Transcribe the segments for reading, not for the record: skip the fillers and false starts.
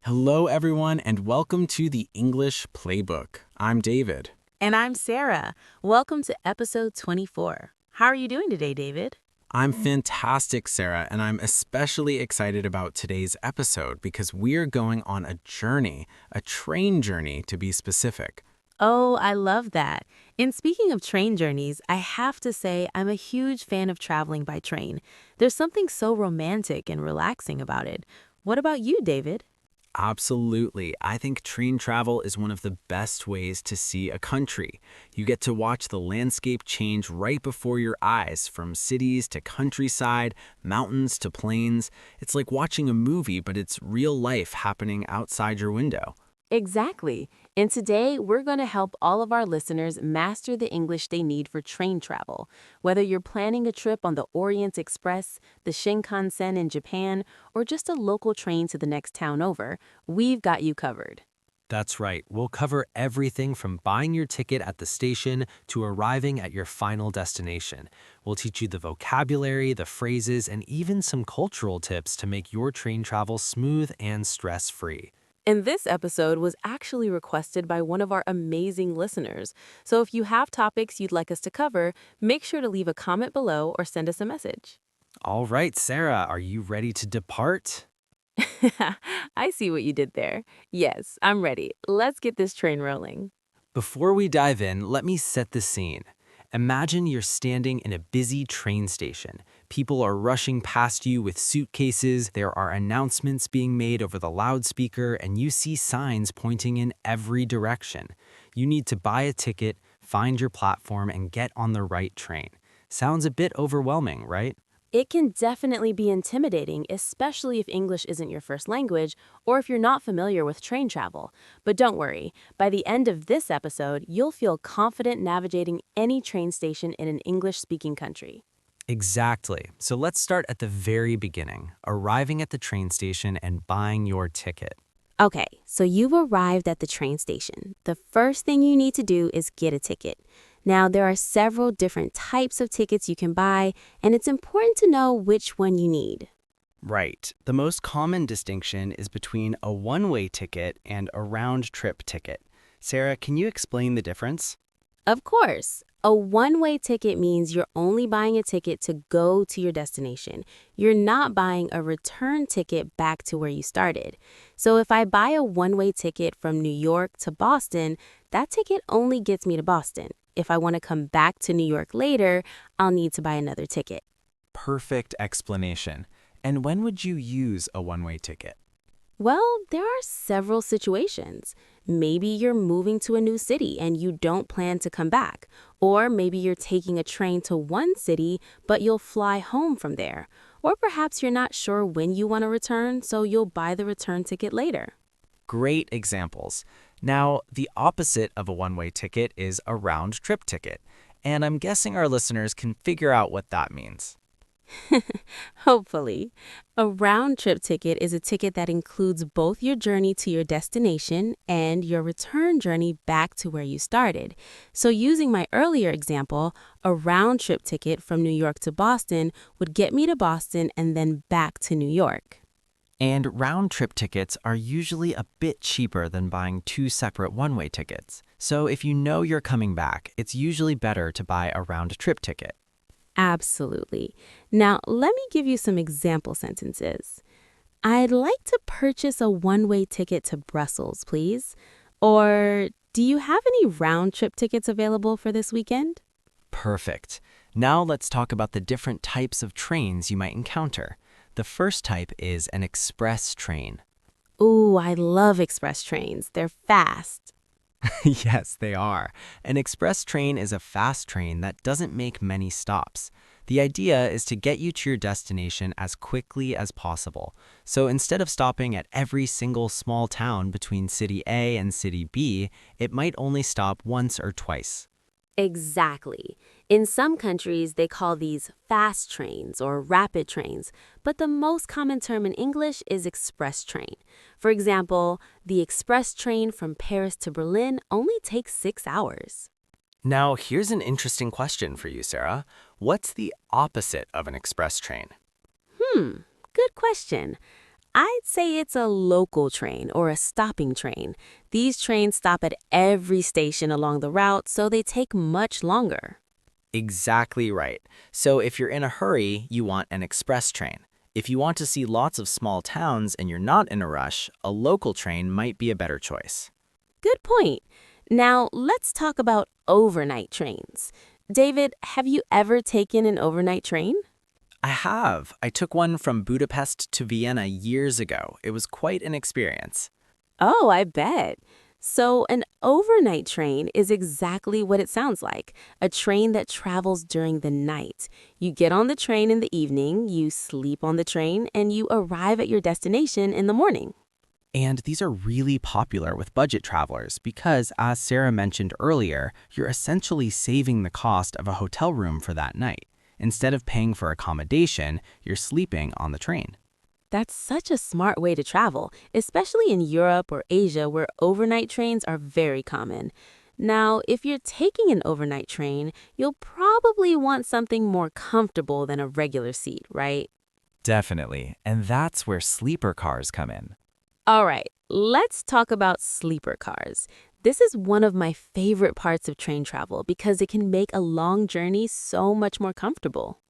Hello, everyone, and welcome to the English Playbook. I'm David. And I'm Sarah. Welcome to episode 24. How are you doing today, David? I'm fantastic, Sarah, and I'm especially excited about today's episode because we're going on a journey, a train journey to be specific. Oh, I love that. And speaking of train journeys, I have to say I'm a huge fan of traveling by train. There's something so romantic and relaxing about it. What about you, David? Absolutely. I think train travel is one of the best ways to see a country. You get to watch the landscape change right before your eyes, from cities to countryside, mountains to plains. It's like watching a movie, but it's real life happening outside your window. Exactly. And today, we're going to help all of our listeners master the English they need for train travel. Whether you're planning a trip on the Orient Express, the Shinkansen in Japan, or just a local train to the next town over, we've got you covered. That's right. We'll cover everything from buying your ticket at the station to arriving at your final destination. We'll teach you the vocabulary, the phrases, and even some cultural tips to make your train travel smooth and stress-free. And this episode was actually requested by one of our amazing listeners. So if you have topics you'd like us to cover, make sure to leave a comment below or send us a message. All right, Sarah, are you ready to depart? I see what you did there. Yes, I'm ready. Let's get this train rolling. Before we dive in, let me set the scene. Imagine you're standing in a busy train station. People are rushing past you with suitcases, there are announcements being made over the loudspeaker, and you see signs pointing in every direction. You need to buy a ticket, find your platform, and get on the right train. Sounds a bit overwhelming, right? It can definitely be intimidating, especially if English isn't your first language or if you're not familiar with train travel. But don't worry, by the end of this episode, you'll feel confident navigating any train station in an English-speaking country. Exactly. So let's start at the very beginning, arriving at the train station and buying your ticket. Okay, so you've arrived at the train station. The first thing you need to do is get a ticket. Now, there are several different types of tickets you can buy, and it's important to know which one you need. Right. The most common distinction is between a one-way ticket and a round-trip ticket. Sarah, can you explain the difference? Of course, a one-way ticket means you're only buying a ticket to go to your destination. You're not buying a return ticket back to where you started. So if I buy a one-way ticket from New York to Boston, that ticket only gets me to Boston. If I want to come back to New York later, I'll need to buy another ticket. Perfect explanation. And when would you use a one-way ticket? Well, there are several situations. Maybe you're moving to a new city and you don't plan to come back. Or maybe you're taking a train to one city, but you'll fly home from there. Or perhaps you're not sure when you want to return, so you'll buy the return ticket later. Great examples. Now, the opposite of a one-way ticket is a round-trip ticket, and I'm guessing our listeners can figure out what that means. Hopefully. A round-trip ticket is a ticket that includes both your journey to your destination and your return journey back to where you started. So using my earlier example, a round-trip ticket from New York to Boston would get me to Boston and then back to New York. And round-trip tickets are usually a bit cheaper than buying two separate one-way tickets. So if you know you're coming back, it's usually better to buy a round-trip ticket. Absolutely. Now, let me give you some example sentences. I'd like to purchase a one-way ticket to Brussels, please. Or, do you have any round-trip tickets available for this weekend? Perfect. Now let's talk about the different types of trains you might encounter. The first type is an express train. Ooh, I love express trains. They're fast. Yes, they are. An express train is a fast train that doesn't make many stops. The idea is to get you to your destination as quickly as possible. So instead of stopping at every single small town between city A and city B, it might only stop once or twice. Exactly. In some countries, they call these fast trains or rapid trains, but the most common term in English is express train. For example, the express train from Paris to Berlin only takes 6 hours. Now, here's an interesting question for you, Sarah. What's the opposite of an express train? Good question. I'd say it's a local train or a stopping train. These trains stop at every station along the route, so they take much longer. Exactly right. So if you're in a hurry, you want an express train. If you want to see lots of small towns and you're not in a rush, a local train might be a better choice. Good point. Now, let's talk about overnight trains. David, have you ever taken an overnight train? I have. I took one from Budapest to Vienna years ago. It was quite an experience. Oh, I bet. So, an overnight train is exactly what it sounds like, a train that travels during the night. You get on the train in the evening, you sleep on the train, and you arrive at your destination in the morning. And these are really popular with budget travelers because, as Sarah mentioned earlier, you're essentially saving the cost of a hotel room for that night. Instead of paying for accommodation, you're sleeping on the train. That's such a smart way to travel, especially in Europe or Asia where overnight trains are very common. Now, if you're taking an overnight train, you'll probably want something more comfortable than a regular seat, right? Definitely, and that's where sleeper cars come in. All right, let's talk about sleeper cars. This is one of my favorite parts of train travel because it can make a long journey so much more comfortable.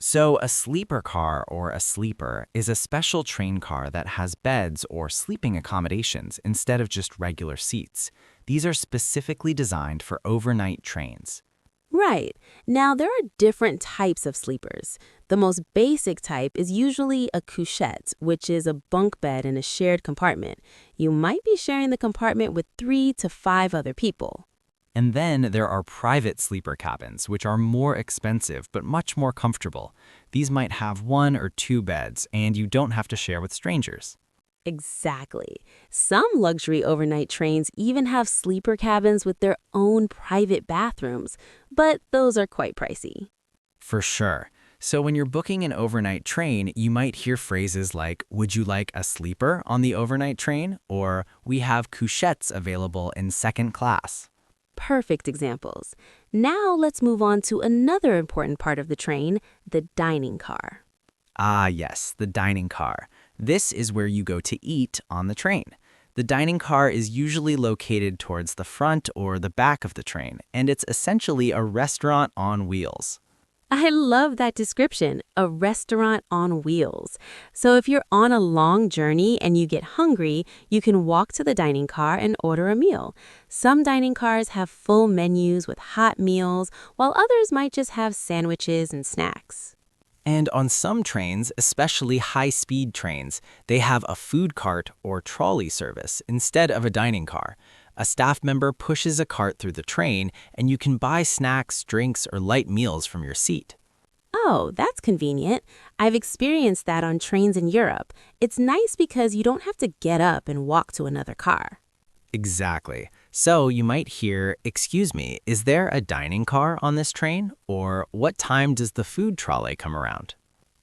So, a sleeper car or a sleeper is a special train car that has beds or sleeping accommodations instead of just regular seats. These are specifically designed for overnight trains. Right. Now, there are different types of sleepers. The most basic type is usually a couchette, which is a bunk bed in a shared compartment. You might be sharing the compartment with 3 to 5 other people. And then there are private sleeper cabins, which are more expensive but much more comfortable. These might have 1 or 2 beds, and you don't have to share with strangers. Exactly. Some luxury overnight trains even have sleeper cabins with their own private bathrooms, but those are quite pricey. For sure. So when you're booking an overnight train, you might hear phrases like, "Would you like a sleeper on the overnight train?" Or, "We have couchettes available in second class." Perfect examples. Now let's move on to another important part of the train, the dining car. Ah, yes, the dining car. This is where you go to eat on the train. The dining car is usually located towards the front or the back of the train, and it's essentially a restaurant on wheels. I love that description, a restaurant on wheels. So if you're on a long journey and you get hungry, you can walk to the dining car and order a meal. Some dining cars have full menus with hot meals, while others might just have sandwiches and snacks. And on some trains, especially high-speed trains, they have a food cart or trolley service instead of a dining car. A staff member pushes a cart through the train, and you can buy snacks, drinks, or light meals from your seat. Oh, that's convenient. I've experienced that on trains in Europe. It's nice because you don't have to get up and walk to another car. Exactly. So you might hear, "Excuse me, is there a dining car on this train?" Or, "What time does the food trolley come around?"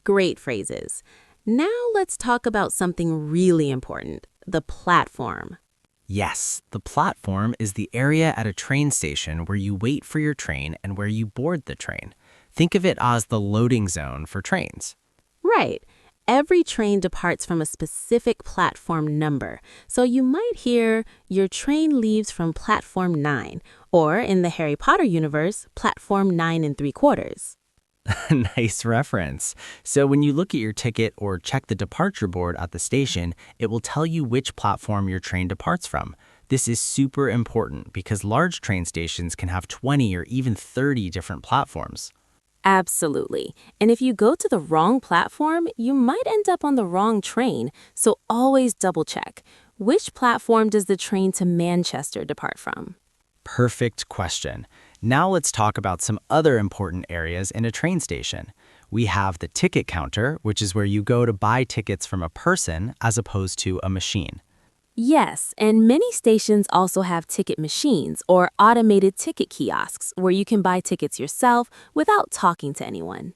Great phrases. Now let's talk about something really important, the platform. Yes, the platform is the area at a train station where you wait for your train and where you board the train. Think of it as the loading zone for trains. Right. Every train departs from a specific platform number. So you might hear, your train leaves from platform 9, or in the Harry Potter universe, platform 9 and 3/4. Nice reference. So when you look at your ticket or check the departure board at the station, it will tell you which platform your train departs from. This is super important because large train stations can have 20 or even 30 different platforms. Absolutely. And if you go to the wrong platform, you might end up on the wrong train. So always double check. Which platform does the train to Manchester depart from? Perfect question. Now let's talk about some other important areas in a train station. We have the ticket counter, which is where you go to buy tickets from a person as opposed to a machine. Yes, and many stations also have ticket machines or automated ticket kiosks where you can buy tickets yourself without talking to anyone.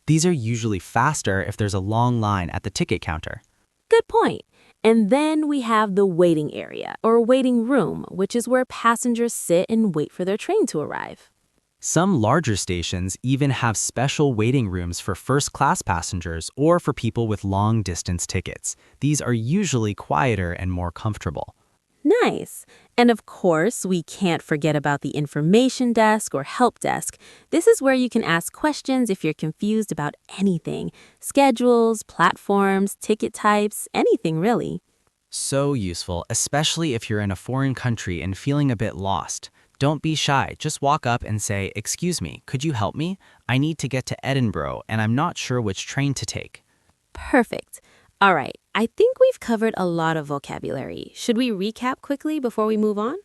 These are usually faster if there's a long line at the ticket counter. Good point. And then we have the waiting area or waiting room, which is where passengers sit and wait for their train to arrive. Some larger stations even have special waiting rooms for first-class passengers or for people with long-distance tickets. These are usually quieter and more comfortable. Nice. And of course, we can't forget about the information desk or help desk. This is where you can ask questions if you're confused about anything. Schedules, platforms, ticket types, anything really. So useful, especially if you're in a foreign country and feeling a bit lost. Don't be shy. Just walk up and say, "Excuse me, could you help me? I need to get to Edinburgh and I'm not sure which train to take." Perfect. All right, I think we've covered a lot of vocabulary. Should we recap quickly before we move on?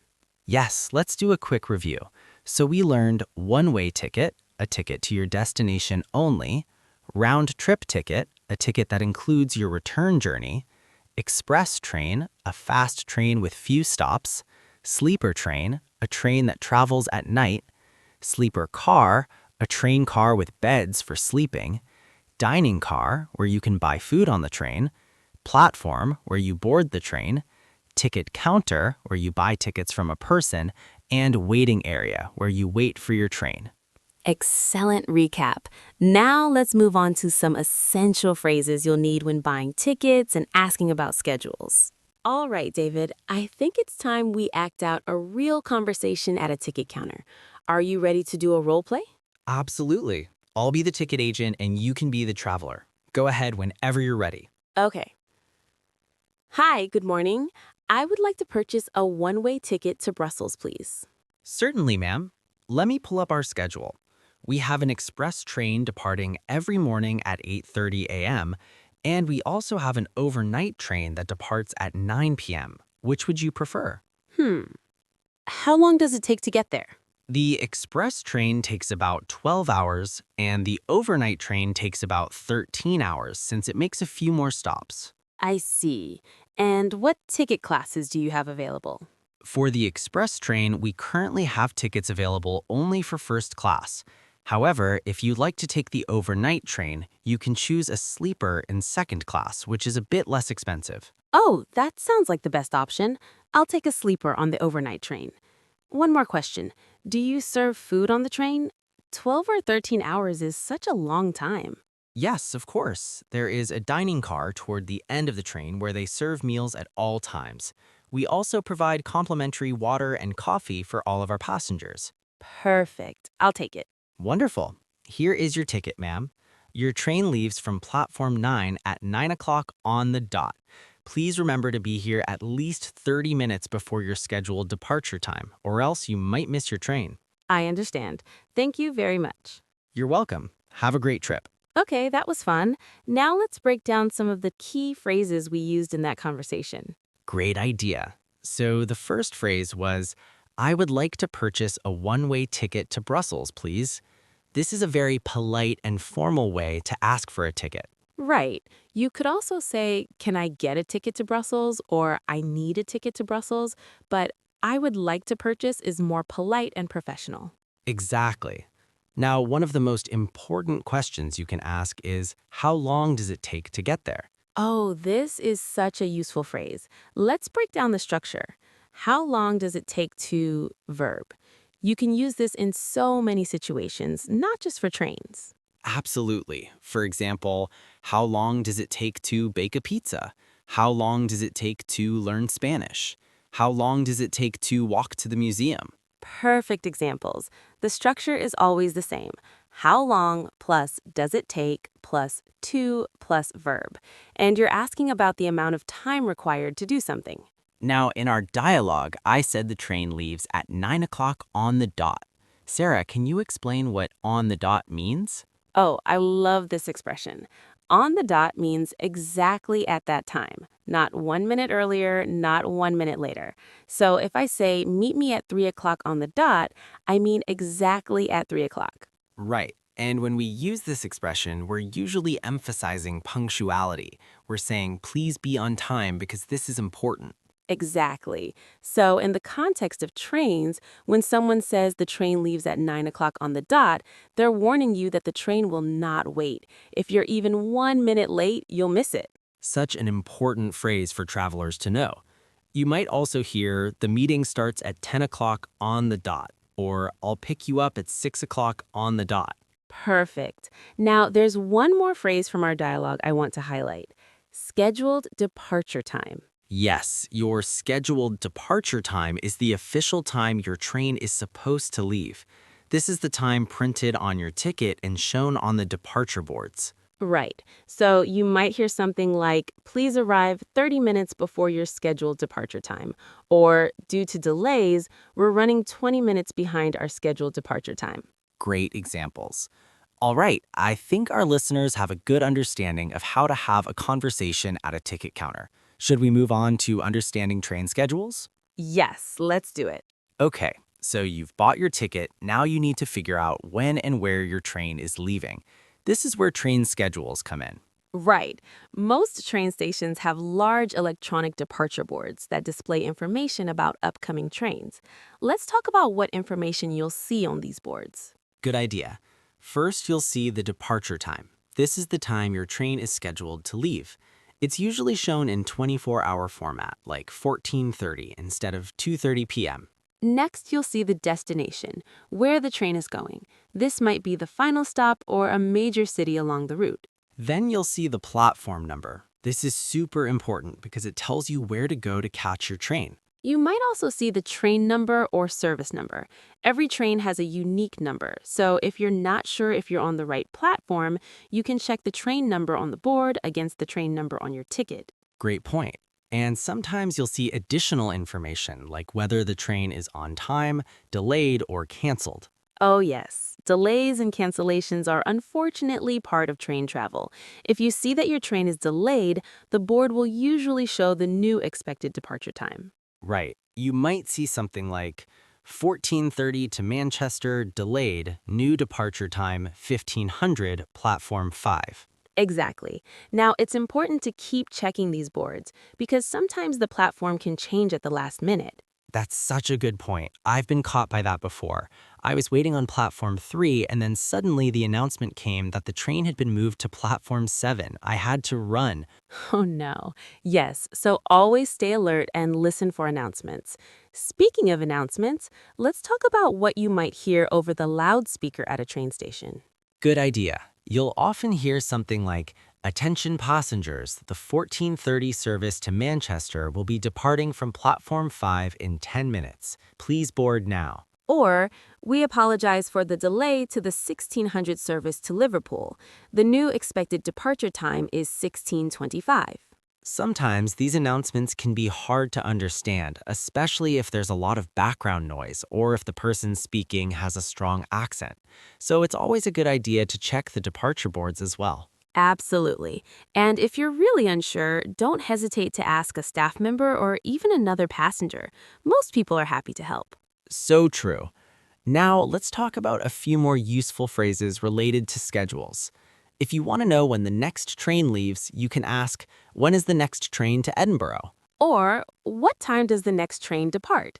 Yes, let's do a quick review. So we learned one-way ticket, a ticket to your destination only, round-trip ticket, a ticket that includes your return journey, express train, a fast train with few stops, sleeper train, a train that travels at night, sleeper car, a train car with beds for sleeping, dining car, where you can buy food on the train, platform, where you board the train, ticket counter, where you buy tickets from a person, and waiting area, where you wait for your train. Excellent recap. Now let's move on to some essential phrases you'll need when buying tickets and asking about schedules. All right, David, I think it's time we act out a real conversation at a ticket counter. Are you ready to do a role play? Absolutely. I'll be the ticket agent and you can be the traveler. Go ahead whenever you're ready. Okay. Hi, good morning. I would like to purchase a one-way ticket to Brussels, please. Certainly, ma'am. Let me pull up our schedule. We have an express train departing every morning at 8:30 a.m., and we also have an overnight train that departs at 9 p.m. Which would you prefer? How long does it take to get there? The express train takes about 12 hours, and the overnight train takes about 13 hours since it makes a few more stops. I see. And what ticket classes do you have available? For the express train, we currently have tickets available only for first class. However, if you'd like to take the overnight train, you can choose a sleeper in second class, which is a bit less expensive. Oh, that sounds like the best option. I'll take a sleeper on the overnight train. One more question. Do you serve food on the train? 12 or 13 hours is such a long time. Yes, of course. There is a dining car toward the end of the train where they serve meals at all times. We also provide complimentary water and coffee for all of our passengers. Perfect. I'll take it. Wonderful. Here is your ticket, ma'am. Your train leaves from platform 9 at 9 o'clock on the dot. Please remember to be here at least 30 minutes before your scheduled departure time, or else you might miss your train. I understand. Thank you very much. You're welcome. Have a great trip. Okay, that was fun. Now let's break down some of the key phrases we used in that conversation. Great idea. So the first phrase was, "I would like to purchase a one-way ticket to Brussels, please." This is a very polite and formal way to ask for a ticket. Right. You could also say, "Can I get a ticket to Brussels?" or "I need a ticket to Brussels," but "I would like to purchase" is more polite and professional. Exactly. Now, one of the most important questions you can ask is, how long does it take to get there? Oh, this is such a useful phrase. Let's break down the structure. How long does it take to verb? You can use this in so many situations, not just for trains. Absolutely. For example, how long does it take to bake a pizza? How long does it take to learn Spanish? How long does it take to walk to the museum? Perfect examples. The structure is always the same. How long plus does it take plus to plus verb. And you're asking about the amount of time required to do something. Now, in our dialogue, I said the train leaves at 9 o'clock on the dot. Sarah, can you explain what on the dot means? Oh, I love this expression. On the dot means exactly at that time, not 1 minute earlier, not 1 minute later. So if I say, meet me at 3 o'clock on the dot, I mean exactly at 3 o'clock. Right. And when we use this expression, we're usually emphasizing punctuality. We're saying, please be on time because this is important. Exactly. So in the context of trains, when someone says the train leaves at 9 o'clock on the dot, they're warning you that the train will not wait. If you're even 1 minute late, you'll miss it. Such an important phrase for travelers to know. You might also hear, the meeting starts at 10 o'clock on the dot. or I'll pick you up at 6 o'clock on the dot. Perfect. Now, there's one more phrase from our dialogue I want to highlight. Scheduled departure time. Yes, your scheduled departure time is the official time your train is supposed to leave. This is the time printed on your ticket and shown on the departure boards. Right. So you might hear something like, please arrive 30 minutes before your scheduled departure time. Or, due to delays, we're running 20 minutes behind our scheduled departure time. Great examples. All right, I think our listeners have a good understanding of how to have a conversation at a ticket counter. Should we move on to understanding train schedules? Yes, let's do it. Okay, so you've bought your ticket, now you need to figure out when and where your train is leaving. This is where train schedules come in. Right. Most train stations have large electronic departure boards that display information about upcoming trains. Let's talk about what information you'll see on these boards. Good idea. First, you'll see the departure time. This is the time your train is scheduled to leave. It's usually shown in 24-hour format, like 14:30 instead of 2:30 p.m. Next, you'll see the destination, where the train is going. This might be the final stop or a major city along the route. Then you'll see the platform number. This is super important because it tells you where to go to catch your train. You might also see the train number or service number. Every train has a unique number, so if you're not sure if you're on the right platform, you can check the train number on the board against the train number on your ticket. Great point. And sometimes you'll see additional information, like whether the train is on time, delayed, or canceled. Oh yes, delays and cancellations are unfortunately part of train travel. If you see that your train is delayed, the board will usually show the new expected departure time. Right. You might see something like 14:30 to Manchester, delayed, new departure time 1500, platform 5. Exactly. Now, it's important to keep checking these boards because sometimes the platform can change at the last minute. That's such a good point. I've been caught by that before. I was waiting on platform 3 and then suddenly the announcement came that the train had been moved to platform 7. I had to run. Oh no. Yes, so always stay alert and listen for announcements. Speaking of announcements, let's talk about what you might hear over the loudspeaker at a train station. Good idea. You'll often hear something like, "Attention passengers, the 14:30 service to Manchester will be departing from platform 5 in 10 minutes. Please board now." Or, we apologize for the delay to the 1600 service to Liverpool. The new expected departure time is 16:25. Sometimes these announcements can be hard to understand, especially if there's a lot of background noise or if the person speaking has a strong accent. So it's always a good idea to check the departure boards as well. Absolutely. And if you're really unsure, don't hesitate to ask a staff member or even another passenger. Most people are happy to help. So true. Now let's talk about a few more useful phrases related to schedules. If you want to know when the next train leaves, you can ask, when is the next train to Edinburgh? Or, what time does the next train depart?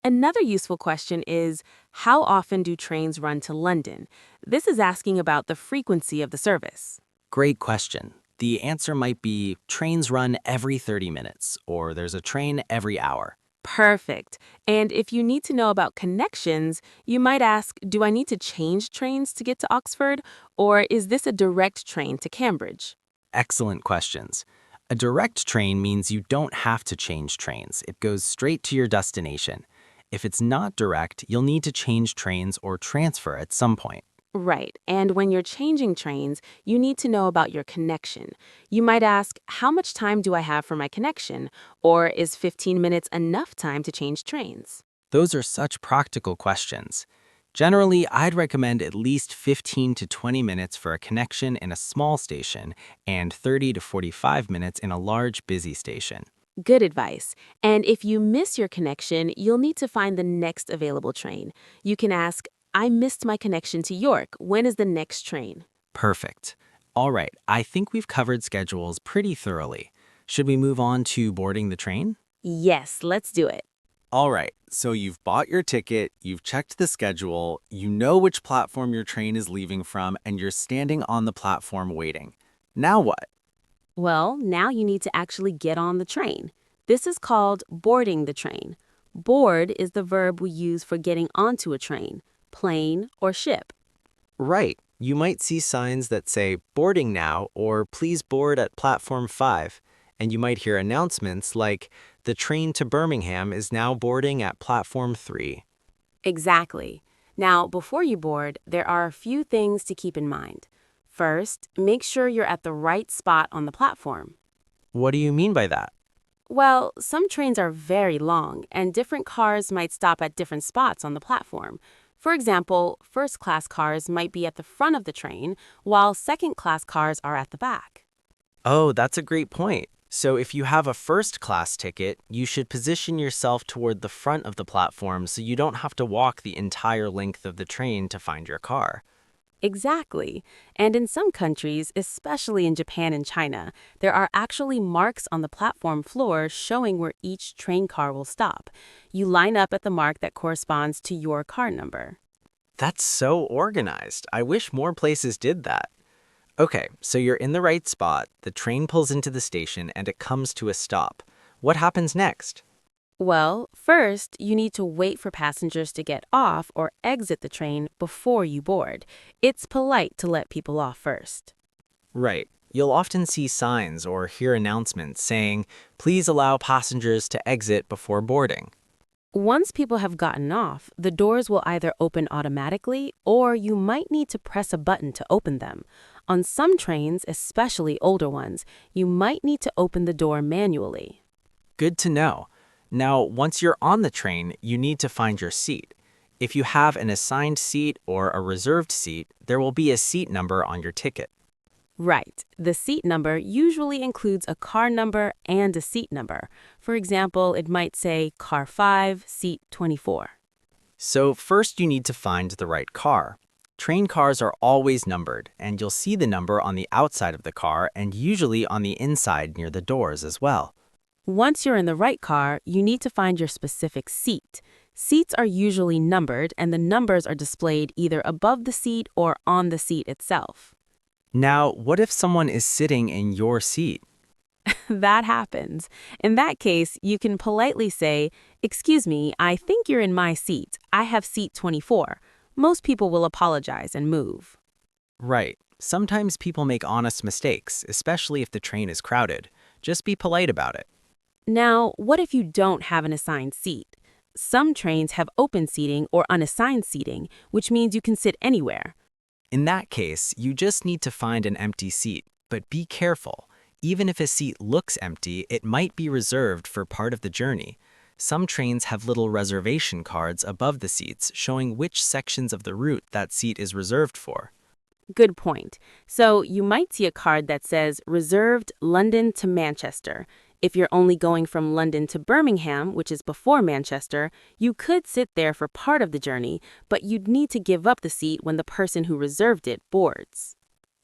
Another useful question is, how often do trains run to London? This is asking about the frequency of the service. Great question. The answer might be trains run every 30 minutes, or there's a train every hour. Perfect. And if you need to know about connections, you might ask, do I need to change trains to get to Oxford? Or is this a direct train to Cambridge? Excellent questions. A direct train means you don't have to change trains. It goes straight to your destination. If it's not direct, you'll need to change trains or transfer at some point. Right. And when you're changing trains, you need to know about your connection. You might ask, how much time do I have for my connection? Or is 15 minutes enough time to change trains? Those are such practical questions. Generally, I'd recommend at least 15 to 20 minutes for a connection in a small station and 30 to 45 minutes in a large, busy station. Good advice. And if you miss your connection, you'll need to find the next available train. You can ask, I missed my connection to York. When is the next train? Perfect. All right, I think we've covered schedules pretty thoroughly. Should we move on to boarding the train? Yes, let's do it. All right, so you've bought your ticket, you've checked the schedule, you know which platform your train is leaving from, and you're standing on the platform waiting. Now what? Well, now you need to actually get on the train. This is called boarding the train. Board is the verb we use for getting onto a train, plane, or ship. Right. You might see signs that say boarding now or please board at platform 5, and you might hear announcements like the train to Birmingham is now boarding at platform 3. Exactly. Now, before you board, there are a few things to keep in mind. First, make sure you're at the right spot on the platform. What do you mean by that? Well, some trains are very long, and different cars might stop at different spots on the platform. For example, first-class cars might be at the front of the train, while second-class cars are at the back. Oh, that's a great point. So if you have a first-class ticket, you should position yourself toward the front of the platform so you don't have to walk the entire length of the train to find your car. Exactly. And in some countries, especially in Japan and China, there are actually marks on the platform floor showing where each train car will stop. You line up at the mark that corresponds to your car number. That's so organized. I wish more places did that. Okay, so you're in the right spot, the train pulls into the station, and it comes to a stop. What happens next? Well, first, you need to wait for passengers to get off or exit the train before you board. It's polite to let people off first. Right. You'll often see signs or hear announcements saying, please allow passengers to exit before boarding. Once people have gotten off, the doors will either open automatically or you might need to press a button to open them. On some trains, especially older ones, you might need to open the door manually. Good to know. Now, once you're on the train, you need to find your seat. If you have an assigned seat or a reserved seat, there will be a seat number on your ticket. Right. The seat number usually includes a car number and a seat number. For example, it might say car 5, seat 24. So first you need to find the right car. Train cars are always numbered, and you'll see the number on the outside of the car and usually on the inside near the doors as well. Once you're in the right car, you need to find your specific seat. Seats are usually numbered, and the numbers are displayed either above the seat or on the seat itself. Now, what if someone is sitting in your seat? That happens. In that case, you can politely say, "Excuse me, I think you're in my seat. I have seat 24." Most people will apologize and move. Right. Sometimes people make honest mistakes, especially if the train is crowded. Just be polite about it. Now, what if you don't have an assigned seat? Some trains have open seating or unassigned seating, which means you can sit anywhere. In that case, you just need to find an empty seat, but be careful. Even if a seat looks empty, it might be reserved for part of the journey. Some trains have little reservation cards above the seats showing which sections of the route that seat is reserved for. Good point. So you might see a card that says reserved London to Manchester. If you're only going from London to Birmingham, which is before Manchester, you could sit there for part of the journey, but you'd need to give up the seat when the person who reserved it boards.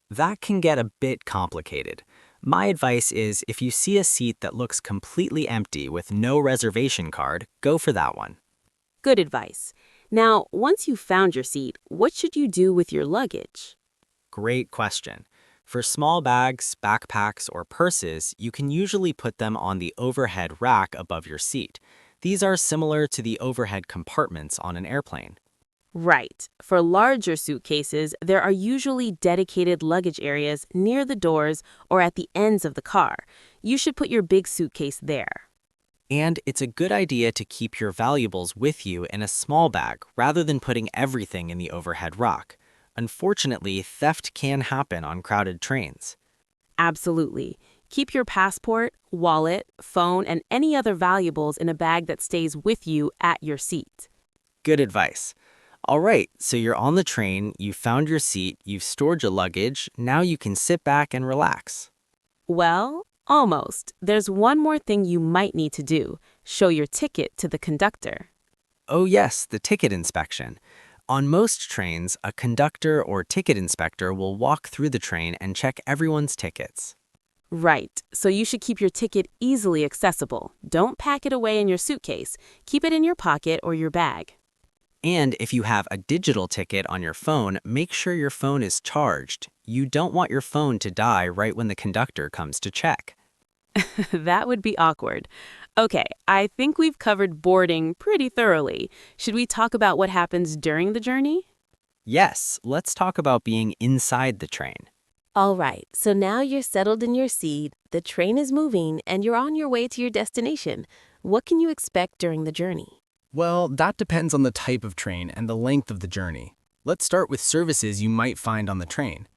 That can get a bit complicated. My advice is if you see a seat that looks completely empty with no reservation card, go for that one. Good advice. Now, once you've found your seat, what should you do with your luggage? Great question. For small bags, backpacks, or purses, you can usually put them on the overhead rack above your seat. These are similar to the overhead compartments on an airplane. Right. For larger suitcases, there are usually dedicated luggage areas near the doors or at the ends of the car. You should put your big suitcase there. And it's a good idea to keep your valuables with you in a small bag rather than putting everything in the overhead rack. Unfortunately, theft can happen on crowded trains. Absolutely. Keep your passport, wallet, phone, and any other valuables in a bag that stays with you at your seat. Good advice. All right, so you're on the train, you've found your seat, you've stored your luggage, now you can sit back and relax. Well, almost. There's one more thing you might need to do. Show your ticket to the conductor. Oh yes, the ticket inspection. On most trains, a conductor or ticket inspector will walk through the train and check everyone's tickets. Right, so you should keep your ticket easily accessible. Don't pack it away in your suitcase. Keep it in your pocket or your bag. And if you have a digital ticket on your phone, make sure your phone is charged. You don't want your phone to die right when the conductor comes to check. That would be awkward. Okay, I think we've covered boarding pretty thoroughly. Should we talk about what happens during the journey? Yes, let's talk about being inside the train. All right, so now you're settled in your seat, the train is moving, and you're on your way to your destination. What can you expect during the journey? Well, that depends on the type of train and the length of the journey. Let's start with services you might find on the train.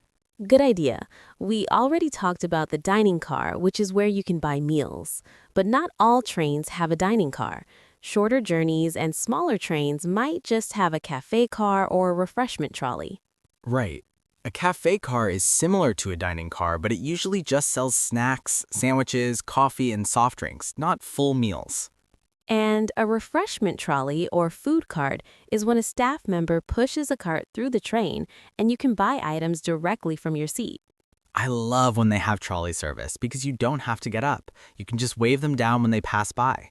Good idea. We already talked about the dining car, which is where you can buy meals. But not all trains have a dining car. Shorter journeys and smaller trains might just have a cafe car or a refreshment trolley. Right. A cafe car is similar to a dining car, but it usually just sells snacks, sandwiches, coffee, and soft drinks, not full meals. And a refreshment trolley or food cart is when a staff member pushes a cart through the train and you can buy items directly from your seat. I love when they have trolley service because you don't have to get up. You can just wave them down when they pass by.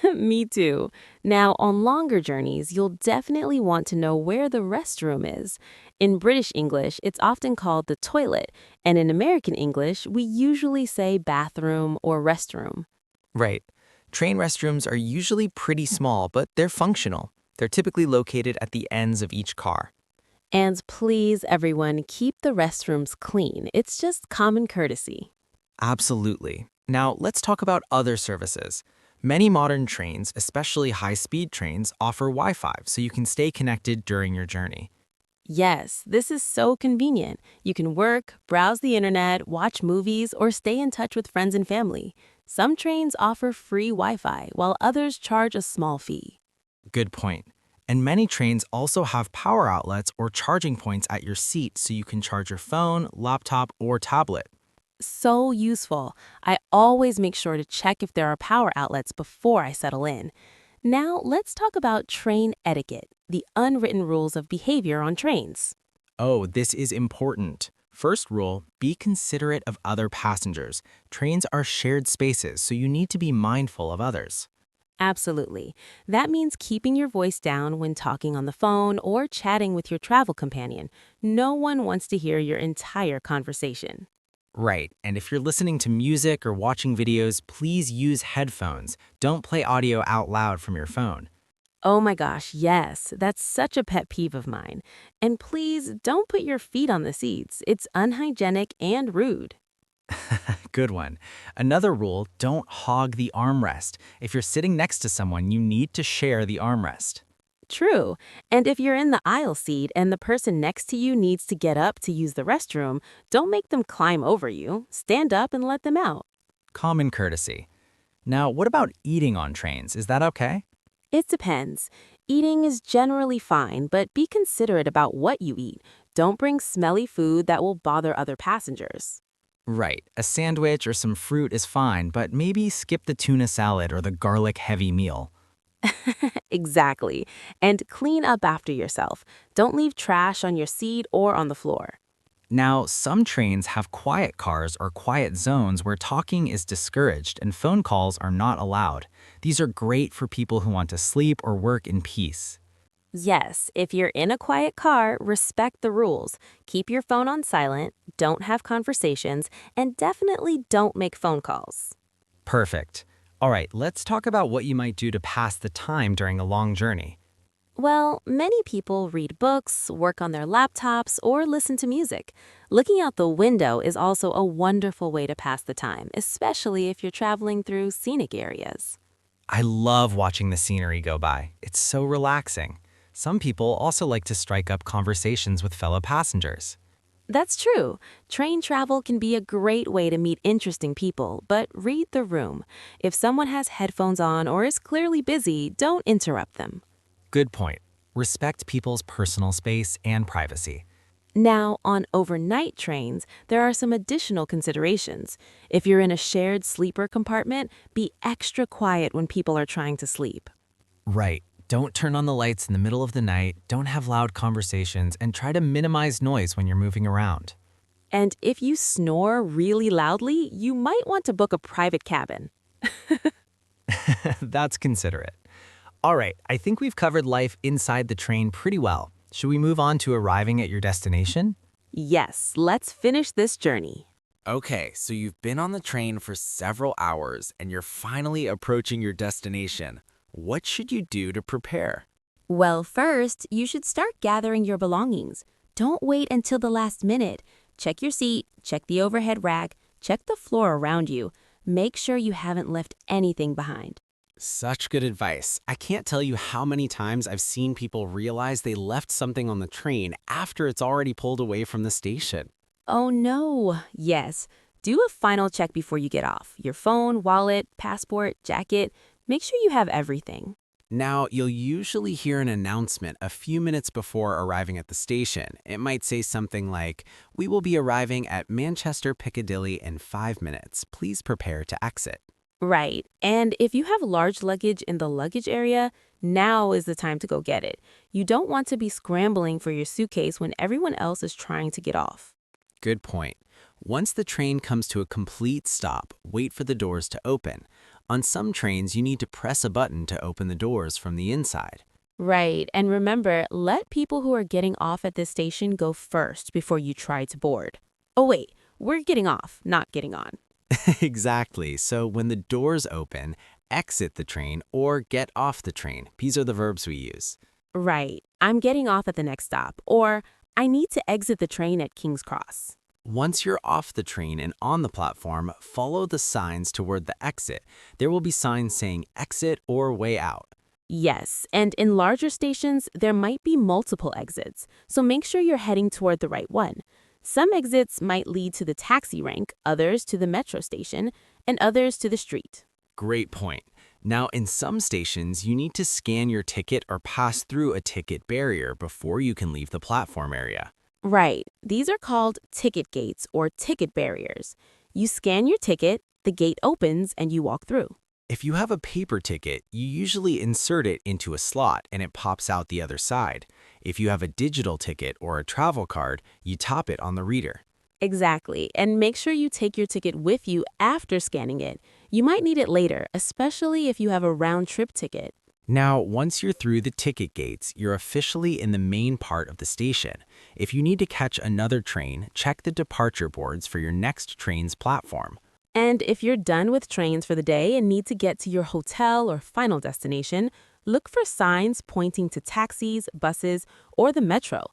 Me too. Now, on longer journeys, you'll definitely want to know where the restroom is. In British English, it's often called the toilet, and in American English, we usually say bathroom or restroom. Right. Train restrooms are usually pretty small, but they're functional. They're typically located at the ends of each car. And please, everyone, keep the restrooms clean. It's just common courtesy. Absolutely. Now, let's talk about other services. Many modern trains, especially high-speed trains, offer Wi-Fi so you can stay connected during your journey. Yes, this is so convenient. You can work, browse the internet, watch movies, or stay in touch with friends and family. Some trains offer free Wi-Fi, while others charge a small fee. Good point. And many trains also have power outlets or charging points at your seat so you can charge your phone, laptop, or tablet. So useful. I always make sure to check if there are power outlets before I settle in. Now, let's talk about train etiquette, the unwritten rules of behavior on trains. Oh, this is important. First rule, be considerate of other passengers. Trains are shared spaces, so you need to be mindful of others. Absolutely. That means keeping your voice down when talking on the phone or chatting with your travel companion. No one wants to hear your entire conversation. Right, and if you're listening to music or watching videos, please use headphones. Don't play audio out loud from your phone. Oh my gosh, yes, that's such a pet peeve of mine. And please don't put your feet on the seats. It's unhygienic and rude. Good one. Another rule, don't hog the armrest. If you're sitting next to someone, you need to share the armrest. True. And if you're in the aisle seat and the person next to you needs to get up to use the restroom, don't make them climb over you. Stand up and let them out. Common courtesy. Now, what about eating on trains? Is that okay? It depends. Eating is generally fine, but be considerate about what you eat. Don't bring smelly food that will bother other passengers. Right. A sandwich or some fruit is fine, but maybe skip the tuna salad or the garlic-heavy meal. Exactly. And clean up after yourself. Don't leave trash on your seat or on the floor. Now, some trains have quiet cars or quiet zones where talking is discouraged and phone calls are not allowed. These are great for people who want to sleep or work in peace. Yes, if you're in a quiet car, respect the rules. Keep your phone on silent, don't have conversations, and definitely don't make phone calls. Perfect. All right, let's talk about what you might do to pass the time during a long journey. Well, many people read books, work on their laptops, or listen to music. Looking out the window is also a wonderful way to pass the time, especially if you're traveling through scenic areas. I love watching the scenery go by. It's so relaxing. Some people also like to strike up conversations with fellow passengers. That's true. Train travel can be a great way to meet interesting people, but read the room. If someone has headphones on or is clearly busy, don't interrupt them. Good point. Respect people's personal space and privacy. Now, on overnight trains, there are some additional considerations. If you're in a shared sleeper compartment, be extra quiet when people are trying to sleep. Right. Don't turn on the lights in the middle of the night, don't have loud conversations, and try to minimize noise when you're moving around. And if you snore really loudly, you might want to book a private cabin. That's considerate. All right, I think we've covered life inside the train pretty well. Should we move on to arriving at your destination? Yes, let's finish this journey. Okay, so you've been on the train for several hours and you're finally approaching your destination. What should you do to prepare? Well, first, you should start gathering your belongings. Don't wait until the last minute. Check your seat, check the overhead rack, check the floor around you. Make sure you haven't left anything behind. Such good advice. I can't tell you how many times I've seen people realize they left something on the train after it's already pulled away from the station. Oh no. Yes. Do a final check before you get off. Your phone, wallet, passport, jacket. Make sure you have everything. Now, you'll usually hear an announcement a few minutes before arriving at the station. It might say something like, "We will be arriving at Manchester Piccadilly in 5 minutes. Please prepare to exit." Right. And if you have large luggage in the luggage area, now is the time to go get it. You don't want to be scrambling for your suitcase when everyone else is trying to get off. Good point. Once the train comes to a complete stop, wait for the doors to open. On some trains, you need to press a button to open the doors from the inside. Right. And remember, let people who are getting off at this station go first before you try to board. Oh, wait, we're getting off, not getting on. Exactly. So when the doors open, exit the train or get off the train. These are the verbs we use. Right. I'm getting off at the next stop. Or I need to exit the train at King's Cross. Once you're off the train and on the platform, follow the signs toward the exit. There will be signs saying exit or way out. Yes, and in larger stations, there might be multiple exits, so make sure you're heading toward the right one. Some exits might lead to the taxi rank, others to the metro station, and others to the street. Great point. Now, in some stations, you need to scan your ticket or pass through a ticket barrier before you can leave the platform area. Right, these are called ticket gates or ticket barriers. You scan your ticket, the gate opens, and you walk through. If you have a paper ticket, you usually insert it into a slot and it pops out the other side. If you have a digital ticket or a travel card, you tap it on the reader. Exactly, and make sure you take your ticket with you after scanning it. You might need it later, especially if you have a round-trip ticket. Now, once you're through the ticket gates, you're officially in the main part of the station. If you need to catch another train, check the departure boards for your next train's platform. And if you're done with trains for the day and need to get to your hotel or final destination, look for signs pointing to taxis, buses, or the metro.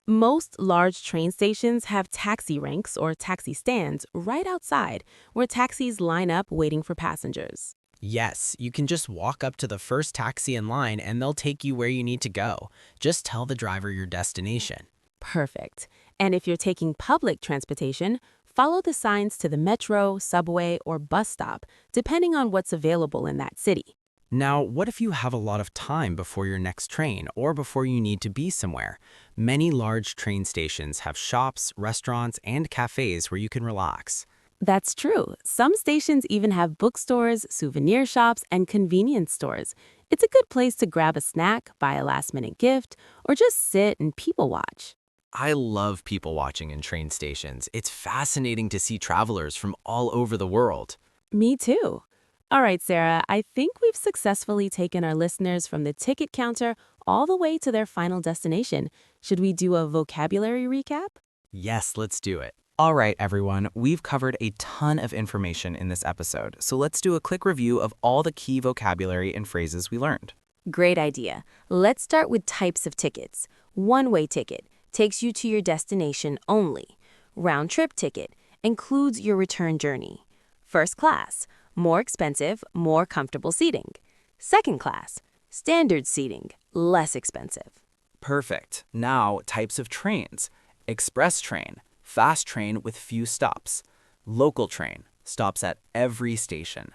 Most large train stations have taxi ranks or taxi stands right outside where taxis line up waiting for passengers. Yes, you can just walk up to the first taxi in line and they'll take you where you need to go. Just tell the driver your destination. Perfect. And if you're taking public transportation, follow the signs to the metro, subway, or bus stop, depending on what's available in that city. Now, what if you have a lot of time before your next train or before you need to be somewhere? Many large train stations have shops, restaurants, and cafes where you can relax. That's true. Some stations even have bookstores, souvenir shops, and convenience stores. It's a good place to grab a snack, buy a last-minute gift, or just sit and people watch. I love people watching in train stations. It's fascinating to see travelers from all over the world. Me too. All right, Sarah, I think we've successfully taken our listeners from the ticket counter all the way to their final destination. Should we do a vocabulary recap? Yes, let's do it. All right, everyone, we've covered a ton of information in this episode, so let's do a quick review of all the key vocabulary and phrases we learned. Great idea. Let's start with types of tickets. One-way ticket takes you to your destination only. Round-trip ticket includes your return journey. First class, more expensive, more comfortable seating. Second class, standard seating, less expensive. Perfect. Now, types of trains. Express train, fast train with few stops. Local train, stops at every station.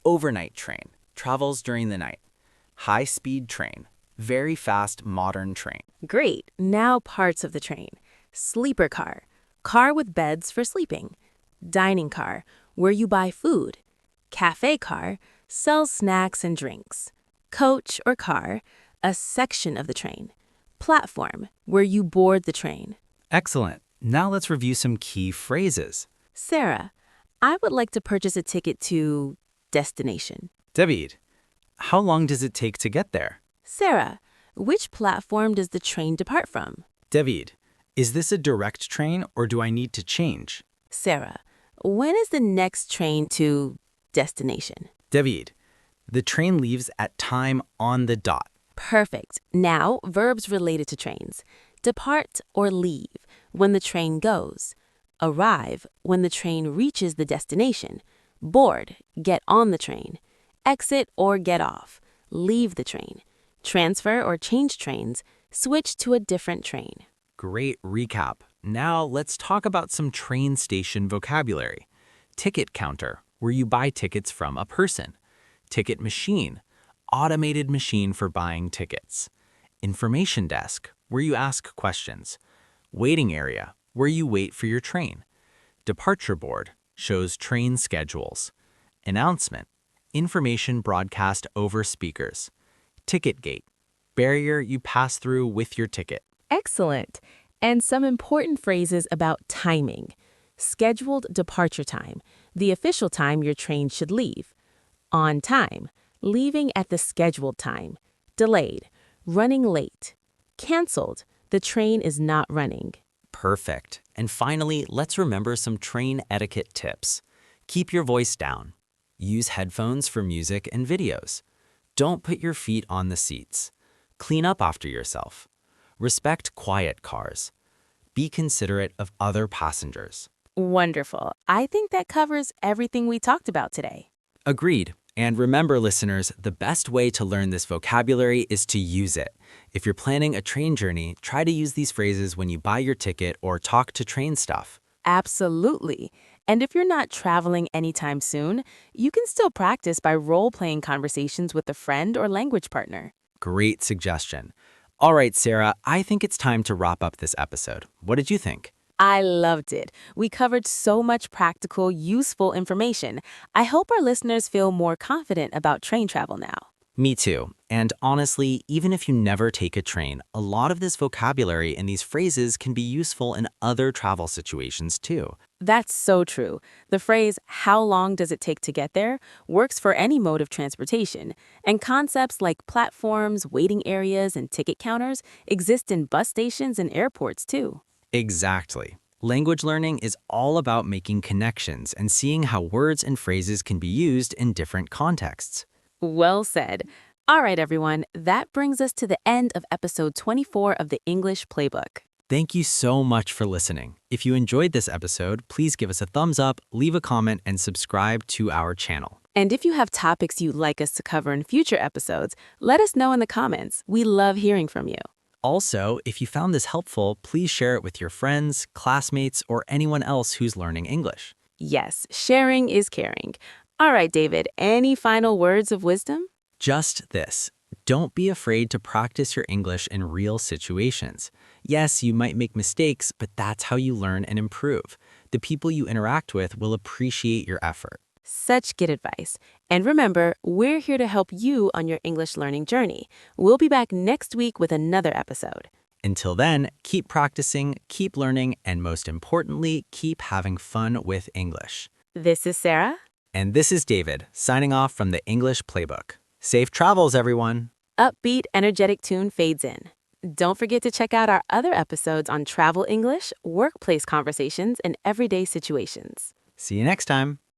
Overnight train, travels during the night. High-speed train, very fast modern train. Great. Now parts of the train. Sleeper car, car with beds for sleeping. Dining car, where you buy food. Cafe car, sells snacks and drinks. Coach or car, a section of the train. Platform, where you board the train. Excellent. Now let's review some key phrases. Sarah, I would like to purchase a ticket to destination. David, how long does it take to get there? Sarah, which platform does the train depart from? David, is this a direct train or do I need to change? Sarah, When is the next train to destination? David, the train leaves at time on the dot. Perfect. Now, verbs related to trains. Depart or leave, when the train goes. Arrive, when the train reaches the destination. Board, get on the train. Exit or get off, leave the train. Transfer or change trains, switch to a different train. Great recap. Now let's talk about some train station vocabulary. Ticket counter, where you buy tickets from a person. Ticket machine, automated machine for buying tickets. Information desk, where you ask questions. Waiting area, where you wait for your train. Departure board, shows train schedules. Announcement, information broadcast over speakers. Ticket gate, barrier you pass through with your ticket. Excellent. And some important phrases about timing. Scheduled departure time, the official time your train should leave. On time, leaving at the scheduled time. Delayed, running late. Canceled, the train is not running. Perfect. And finally, let's remember some train etiquette tips. Keep your voice down. Use headphones for music and videos. Don't put your feet on the seats. Clean up after yourself. Respect quiet cars. Be considerate of other passengers. Wonderful. I think that covers everything we talked about today. Agreed. And remember, listeners, the best way to learn this vocabulary is to use it. If you're planning a train journey, try to use these phrases when you buy your ticket or talk to train staff. Absolutely. And if you're not traveling anytime soon, you can still practice by role-playing conversations with a friend or language partner. Great suggestion. All right, Sarah, I think it's time to wrap up this episode. What did you think? I loved it. We covered so much practical, useful information. I hope our listeners feel more confident about train travel now. Me too. And honestly, even if you never take a train, a lot of this vocabulary and these phrases can be useful in other travel situations too. That's so true. The phrase, "how long does it take to get there?" works for any mode of transportation. And concepts like platforms, waiting areas, and ticket counters exist in bus stations and airports too. Exactly. Language learning is all about making connections and seeing how words and phrases can be used in different contexts. Well said. All right, everyone, that brings us to the end of episode 24 of the English Playbook. Thank you so much for listening. If you enjoyed this episode, please give us a thumbs up, leave a comment, and subscribe to our channel. And if you have topics you'd like us to cover in future episodes, let us know in the comments. We love hearing from you. Also, if you found this helpful, please share it with your friends, classmates, or anyone else who's learning English. Yes, sharing is caring. All right, David, any final words of wisdom? Just this. Don't be afraid to practice your English in real situations. Yes, you might make mistakes, but that's how you learn and improve. The people you interact with will appreciate your effort. Such good advice. And remember, we're here to help you on your English learning journey. We'll be back next week with another episode. Until then, keep practicing, keep learning, and most importantly, keep having fun with English. This is Sarah. And this is David, signing off from the English Playbook. Safe travels, everyone! Upbeat, energetic tune fades in. Don't forget to check out our other episodes on travel English, workplace conversations, and everyday situations. See you next time!